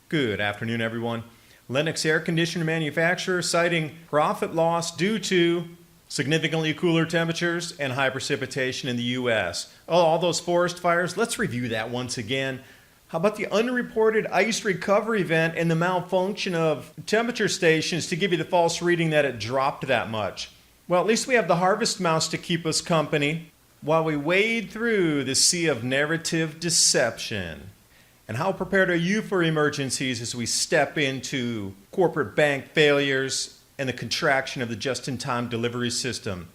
Good afternoon, everyone. Lennox air conditioner manufacturer citing profit loss due to significantly cooler temperatures and high precipitation in the U.S. Oh, all those forest fires, let's review that once again. How about the unreported ice recovery event and the malfunction of temperature stations to give you the false reading that it dropped that much? Well, at least we have the harvest mouse to keep us company while we wade through the sea of narrative deception. And how prepared are you for emergencies as we step into corporate bank failures and the contraction of the just-in-time delivery system?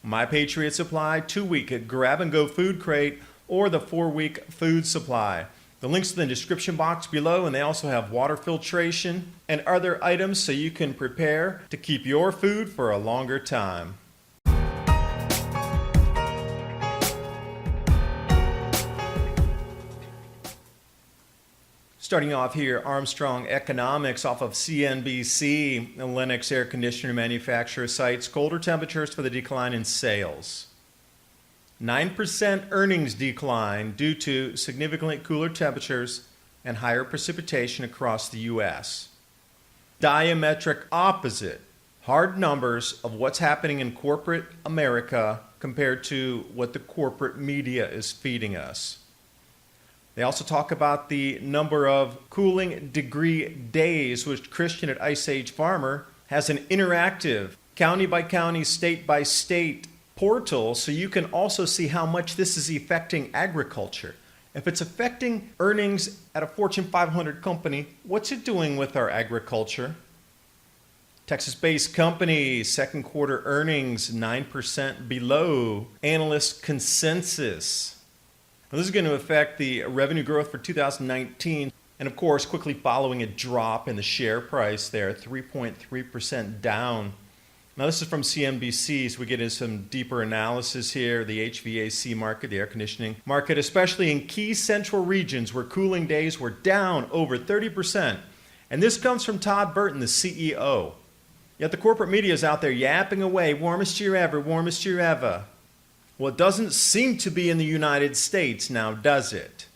My Patriot Supply 2-week grab-and-go food crate or the 4-week food supply. The links in the description box below, and they also have water filtration and other items so you can prepare to keep your food for a longer time. Starting off here, Armstrong Economics off of CNBC, the Lennox air conditioner manufacturer cites colder temperatures for the decline in sales. 9% earnings decline due to significantly cooler temperatures and higher precipitation across the U.S. Diametric opposite, hard numbers of what's happening in corporate America compared to what the corporate media is feeding us. They also talk about the number of cooling degree days, which Christian at Ice Age Farmer has an interactive county by county, state by state portal, so you can also see how much this is affecting agriculture. If it's affecting earnings at a Fortune 500 company, what's it doing with our agriculture? Texas-based company, second quarter earnings 9% below analyst consensus. Now, this is going to affect the revenue growth for 2019, and of course, quickly following a drop in the share price there, 3.3% down. Now, this is from CNBC, so we get into some deeper analysis here. The HVAC market, the air conditioning market, especially in key central regions where cooling days were down over 30%. And this comes from Todd Burton, the CEO. Yet the corporate media is out there yapping away, warmest year ever, warmest year ever. Well, it doesn't seem to be in the United States now, does it?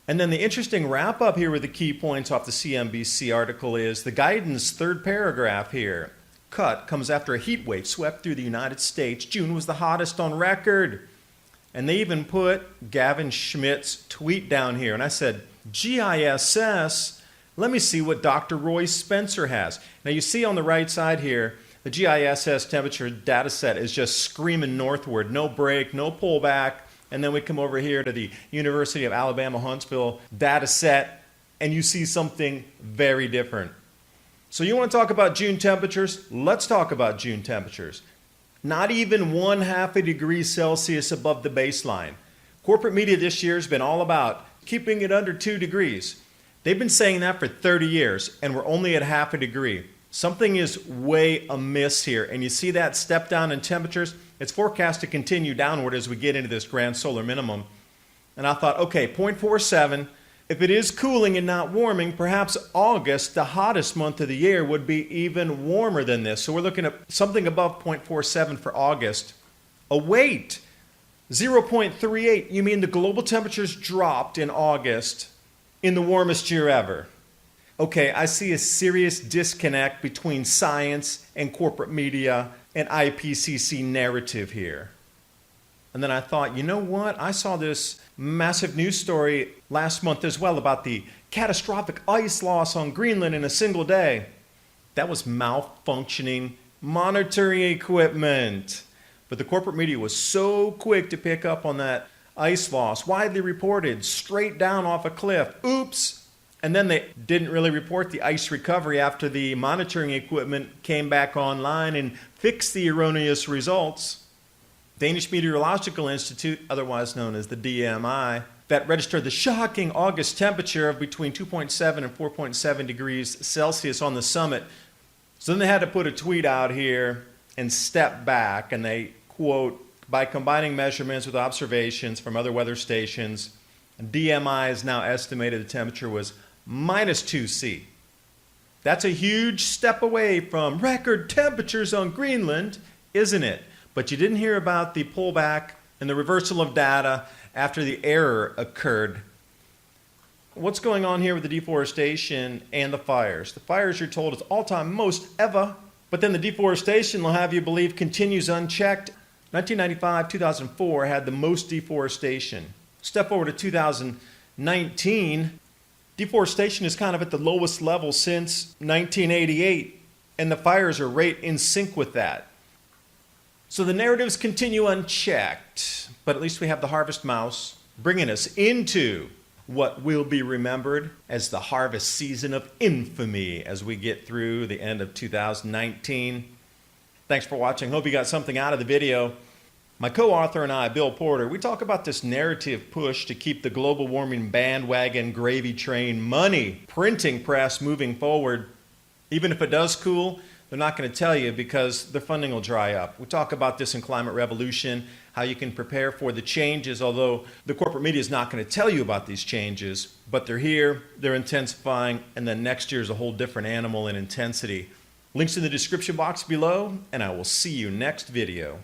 And then the interesting wrap up here with the key points off the CNBC article is the guidance, third paragraph here. Cut comes after a heat wave swept through the United States. June was the hottest on record. And they even put Gavin Schmidt's tweet down here. And I said, GISS, let me see what Dr. Roy Spencer has. Now you see on the right side here, the GISS temperature data set is just screaming northward. No break, no pullback. And then we come over here to the University of Alabama Huntsville data set, and you see something very different. So you want to talk about June temperatures? Let's talk about June temperatures. Not even 1/2 degree Celsius above the baseline. Corporate media this year has been all about keeping it under 2 degrees. They've been saying that for 30 years, and we're only at 1/2 degree. Something is way amiss here, and you see that step down in temperatures. It's forecast to continue downward as we get into this grand solar minimum. And I thought, okay, 0.47. If it is cooling and not warming, perhaps August, the hottest month of the year, would be even warmer than this. So we're looking at something above 0.47 for August. Oh, wait, 0.38. You mean the global temperatures dropped in August in the warmest year ever? Okay, I see a serious disconnect between science and corporate media and IPCC narrative here. And then I thought, you know what? I saw this massive news story last month as well about the catastrophic ice loss on Greenland in a single day. That was malfunctioning monitoring equipment. But the corporate media was so quick to pick up on that ice loss, widely reported, straight down off a cliff. Oops! And then they didn't really report the ice recovery after the monitoring equipment came back online and fixed the erroneous results. Danish Meteorological Institute, otherwise known as the DMI, that registered the shocking August temperature of between 2.7 and 4.7 degrees Celsius on the summit. So then they had to put a tweet out here and step back, and they quote, by combining measurements with observations from other weather stations, DMI has now estimated the temperature was -2°C. That's a huge step away from record temperatures on Greenland, isn't it? But you didn't hear about the pullback and the reversal of data after the error occurred. what's going on here with the deforestation and the fires? The fires, you're told, is all-time most ever, but then the deforestation will have you believe continues unchecked. 1995, 2004 had the most deforestation. Step forward to 2019, deforestation is kind of at the lowest level since 1988, and the fires are right in sync with that. So the narratives continue unchecked, but at least we have the harvest mouse bringing us into what will be remembered as the harvest season of infamy as we get through the end of 2019. Thanks for watching. Hope you got something out of the video. My co-author and I, Bill Porter, we talk about this narrative push to keep the global warming bandwagon gravy train money printing press moving forward. Even if it does cool, they're not going to tell you because their funding will dry up. We talk about this in Climate Revolution, how you can prepare for the changes, although the corporate media is not going to tell you about these changes, but they're here, they're intensifying, and then next year is a whole different animal in intensity. Links in the description box below, and I will see you next video.